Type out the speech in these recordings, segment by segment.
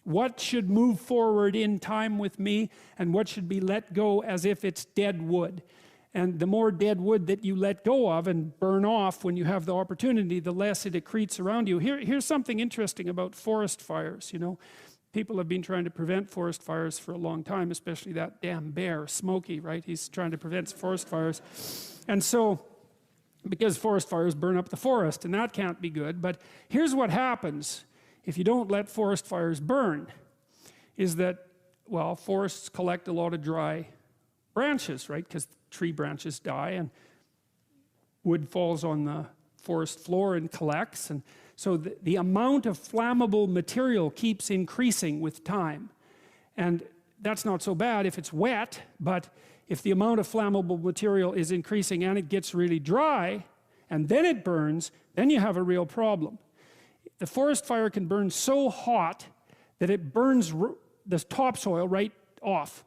What should move forward in time with me, and what should be let go as if it's dead wood. And the more dead wood that you let go of and burn off when you have the opportunity, the less it accretes around you. Here's something interesting about forest fires. You know, people have been trying to prevent forest fires for a long time, especially that damn bear, Smokey, right? He's trying to prevent forest fires. And so, because forest fires burn up the forest, and that can't be good. But here's what happens if you don't let forest fires burn, is that, well, forests collect a lot of dry branches, right? Because tree branches die and wood falls on the forest floor and collects. And so the amount of flammable material keeps increasing with time. And that's not so bad if it's wet, but if the amount of flammable material is increasing and it gets really dry, and then it burns, then you have a real problem. The forest fire can burn so hot that it burns the topsoil right off,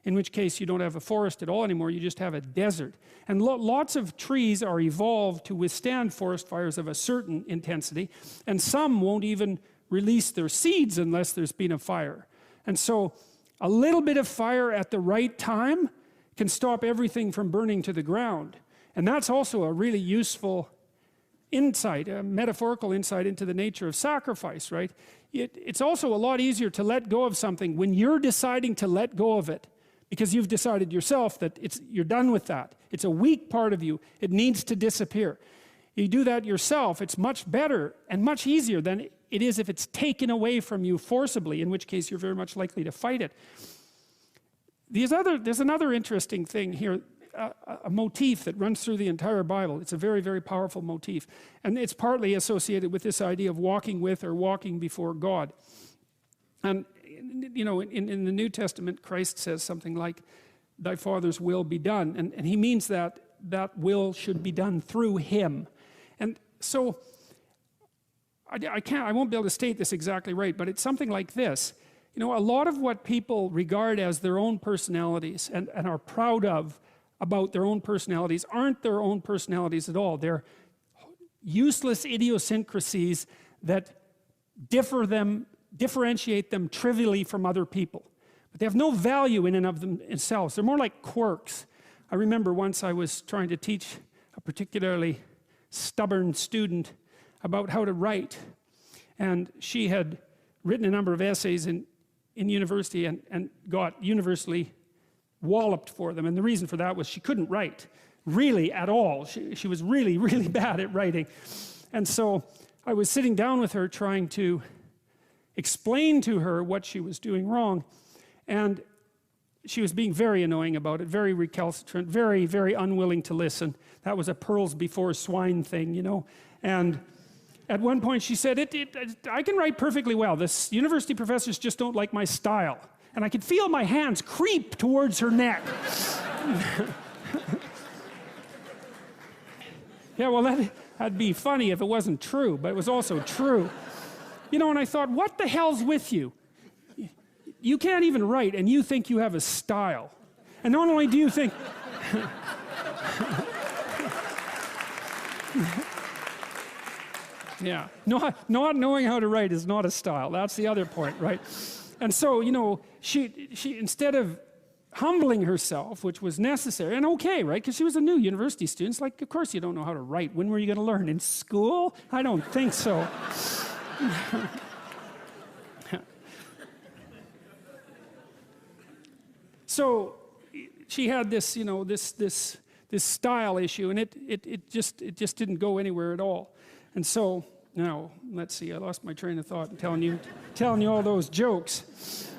in which case you don't have a forest at all anymore, you just have a desert. And lots of trees are evolved to withstand forest fires of a certain intensity, and some won't even release their seeds unless there's been a fire. And so a little bit of fire at the right time can stop everything from burning to the ground. And that's also a really useful insight, a metaphorical insight into the nature of sacrifice, right? It's also a lot easier to let go of something when you're deciding to let go of it, because you've decided yourself that you're done with that. It's a weak part of you. It needs to disappear. You do that yourself, it's much better and much easier than it is if it's taken away from you forcibly, in which case you're very much likely to fight it. There's another interesting thing here, a motif that runs through the entire Bible. It's a very, very powerful motif. And it's partly associated with this idea of walking with or walking before God. And, you know, in the New Testament, Christ says something like, thy Father's will be done. And he means that that will should be done through him. And so, I won't be able to state this exactly right, but it's something like this. You know, a lot of what people regard as their own personalities and are proud of about their own personalities aren't their own personalities at all. They're useless idiosyncrasies that differentiate them trivially from other people. But they have no value in and of themselves. They're more like quirks. I remember once I was trying to teach a particularly stubborn student about how to write. And she had written a number of essays in university and got universally walloped for them. And the reason for that was she couldn't write, really at all. She was really, really bad at writing. And so I was sitting down with her trying to explain to her what she was doing wrong. And she was being very annoying about it, very recalcitrant, very, very unwilling to listen. That was a pearls before swine thing, you know. And at one point she said, I can write perfectly well. This university professors just don't like my style. And I could feel my hands creep towards her neck. Yeah, well, that'd be funny if it wasn't true, but it was also true. You know, and I thought, what the hell's with you? You can't even write, and you think you have a style. And not only do you think... Yeah, not knowing how to write is not a style. That's the other point, right? And so, you know, she instead of humbling herself, which was necessary, and okay, right? Because she was a new university student. It's like, of course you don't know how to write. When were you going to learn? In school? I don't think so. So she had this, you know, this style issue, and it just didn't go anywhere at all. And so now, let's see, I lost my train of thought in telling you all those jokes.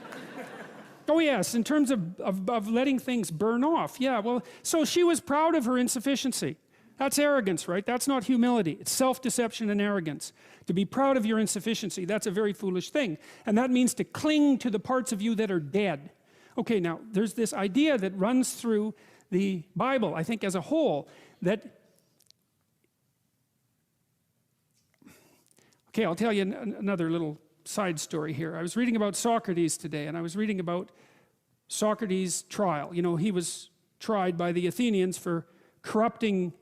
Oh yes, in terms of letting things burn off. Yeah, well, so she was proud of her insufficiency. That's arrogance, right? That's not humility. It's self-deception and arrogance. To be proud of your insufficiency, that's a very foolish thing. And that means to cling to the parts of you that are dead. Okay, now, there's this idea that runs through the Bible, I think as a whole, that... Okay, I'll tell you another little side story here. I was reading about Socrates today, and I was reading about Socrates' trial. You know, he was tried by the Athenians for corrupting,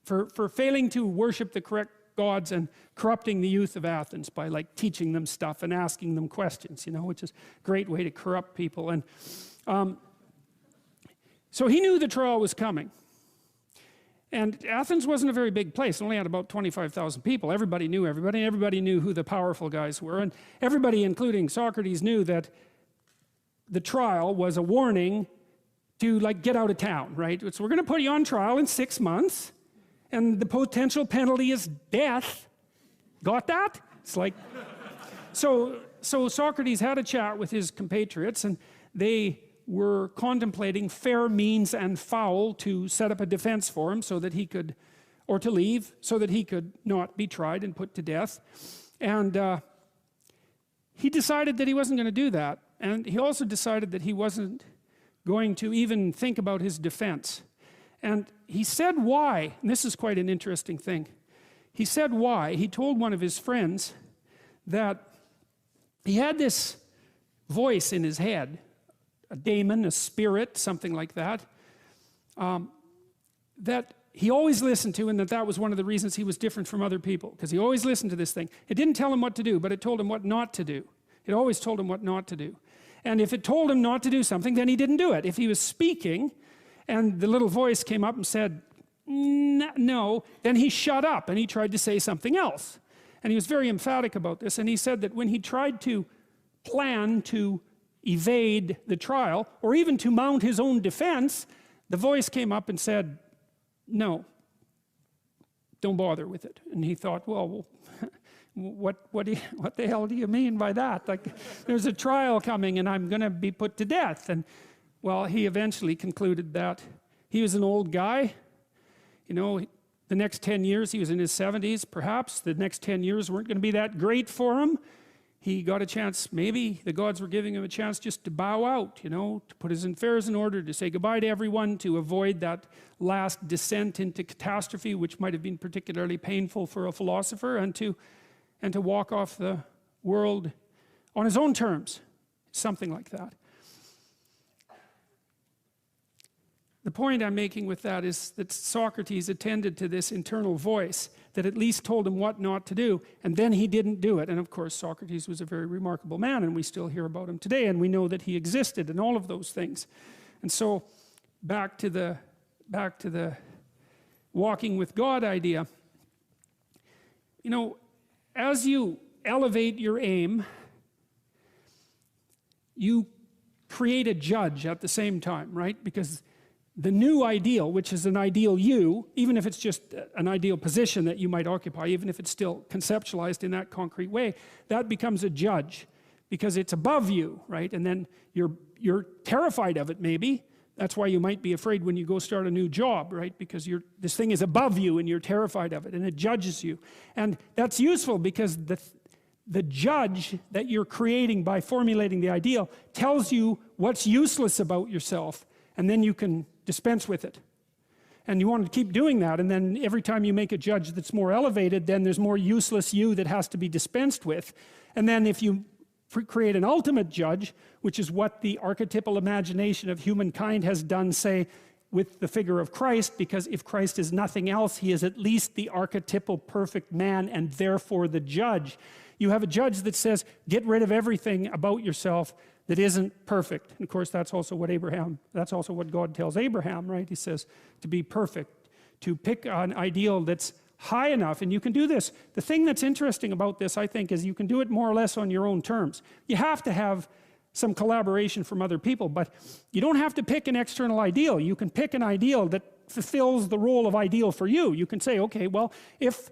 for failing to worship the correct gods and corrupting the youth of Athens by like teaching them stuff and asking them questions, you know, which is a great way to corrupt people. And so he knew the trial was coming. And Athens wasn't a very big place. It only had about 25,000 people. Everybody knew everybody. Everybody knew who the powerful guys were. And everybody, including Socrates, knew that the trial was a warning to like get out of town, right? So we're going to put you on trial in 6 months, and the potential penalty is death. Got that? It's like, so Socrates had a chat with his compatriots, and they were contemplating fair means and foul to set up a defense for him so that he could, or to leave, so that he could not be tried and put to death. And he decided that he wasn't going to do that. And he also decided that he wasn't going to even think about his defense. And he said why, and this is quite an interesting thing. He said why. He told one of his friends that he had this voice in his head, a daemon, a spirit, something like that, that he always listened to, and that was one of the reasons he was different from other people, because he always listened to this thing. It didn't tell him what to do, but it told him what not to do. It always told him what not to do. And if it told him not to do something, then he didn't do it. If he was speaking and the little voice came up and said, no, then he shut up and he tried to say something else. And he was very emphatic about this. And he said that when he tried to plan to evade the trial, or even to mount his own defense, the voice came up and said, no, don't bother with it. And he thought, well, what the hell do you mean by that? Like, there's a trial coming and I'm going to be put to death. And well, he eventually concluded that he was an old guy. You know, the next 10 years, he was in his 70s, perhaps. The next 10 years weren't going to be that great for him. He got a chance, maybe the gods were giving him a chance just to bow out, you know, to put his affairs in order, to say goodbye to everyone, to avoid that last descent into catastrophe, which might have been particularly painful for a philosopher, and to walk off the world on his own terms, something like that. The point I'm making with that is that Socrates attended to this internal voice that at least told him what not to do, and then he didn't do it. And of course, Socrates was a very remarkable man, and we still hear about him today, and we know that he existed and all of those things. And so, back to the walking with God idea. You know, as you elevate your aim, you create a judge at the same time, right? Because the new ideal, which is an ideal you, even if it's just an ideal position that you might occupy, even if it's still conceptualized in that concrete way, that becomes a judge because it's above you, right? And then you're terrified of it, maybe. That's why you might be afraid when you go start a new job, right? Because this thing is above you and you're terrified of it, and it judges you. And that's useful because the judge that you're creating by formulating the ideal tells you what's useless about yourself, and then you can dispense with it. And you want to keep doing that, and then every time you make a judge that's more elevated, then there's more useless you that has to be dispensed with. And then if you create an ultimate judge, which is what the archetypal imagination of humankind has done, say, with the figure of Christ, because if Christ is nothing else, he is at least the archetypal perfect man and therefore the judge. You have a judge that says, get rid of everything about yourself that isn't perfect. And of course, that's also what God tells Abraham, right? He says to be perfect, to pick an ideal that's high enough, and you can do this. The thing that's interesting about this, I think, is you can do it more or less on your own terms. You have to have some collaboration from other people, but you don't have to pick an external ideal. You can pick an ideal that fulfills the role of ideal for you. You can say, okay, well, if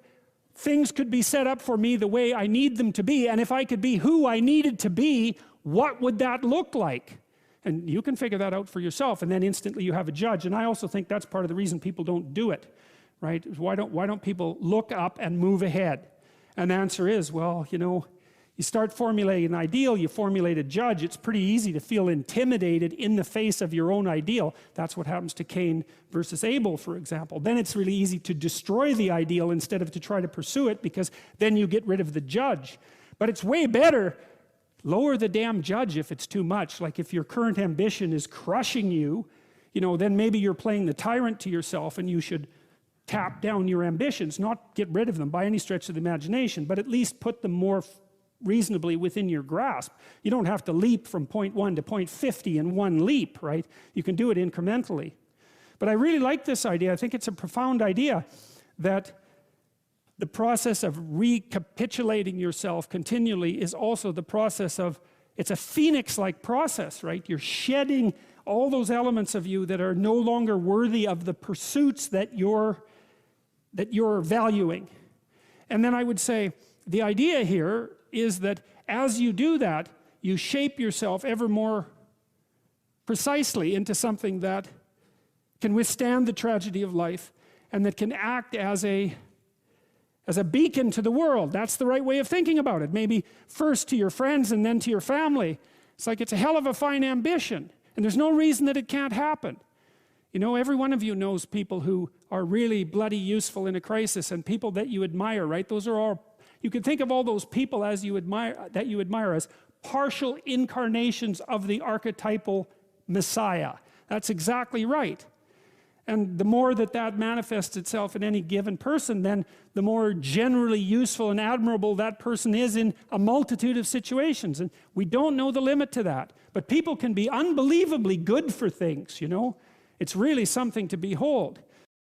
things could be set up for me the way I need them to be, and if I could be who I needed to be, what would that look like? And you can figure that out for yourself, and then instantly you have a judge. And I also think that's part of the reason people don't do it, right? Why don't people look up and move ahead? And the answer is, well, you know, you start formulating an ideal, you formulate a judge, it's pretty easy to feel intimidated in the face of your own ideal. That's what happens to Cain versus Abel, for example. Then it's really easy to destroy the ideal instead of to try to pursue it, because then you get rid of the judge. But it's way better, lower the damn judge if it's too much. Like if your current ambition is crushing you, you know, then maybe you're playing the tyrant to yourself, and you should tap down your ambitions, not get rid of them by any stretch of the imagination, but at least put them more reasonably within your grasp. You don't have to leap from point 1 to point 50 in one leap, right? You can do it incrementally. But I really like this idea. I think it's a profound idea that the process of recapitulating yourself continually is also the process of, it's a phoenix-like process, right? You're shedding all those elements of you that are no longer worthy of the pursuits that you're valuing. And then I would say the idea here is that as you do that, you shape yourself ever more precisely into something that can withstand the tragedy of life and that can act as a beacon to the world. That's the right way of thinking about it. Maybe first to your friends and then to your family. It's like, it's a hell of a fine ambition, and there's no reason that it can't happen. You know, every one of you knows people who are really bloody useful in a crisis, and people that you admire, right? Those are all, you can think of all those people as you admire as partial incarnations of the archetypal Messiah. That's exactly right. And the more that that manifests itself in any given person, then the more generally useful and admirable that person is in a multitude of situations. And we don't know the limit to that. But people can be unbelievably good for things, you know. It's really something to behold.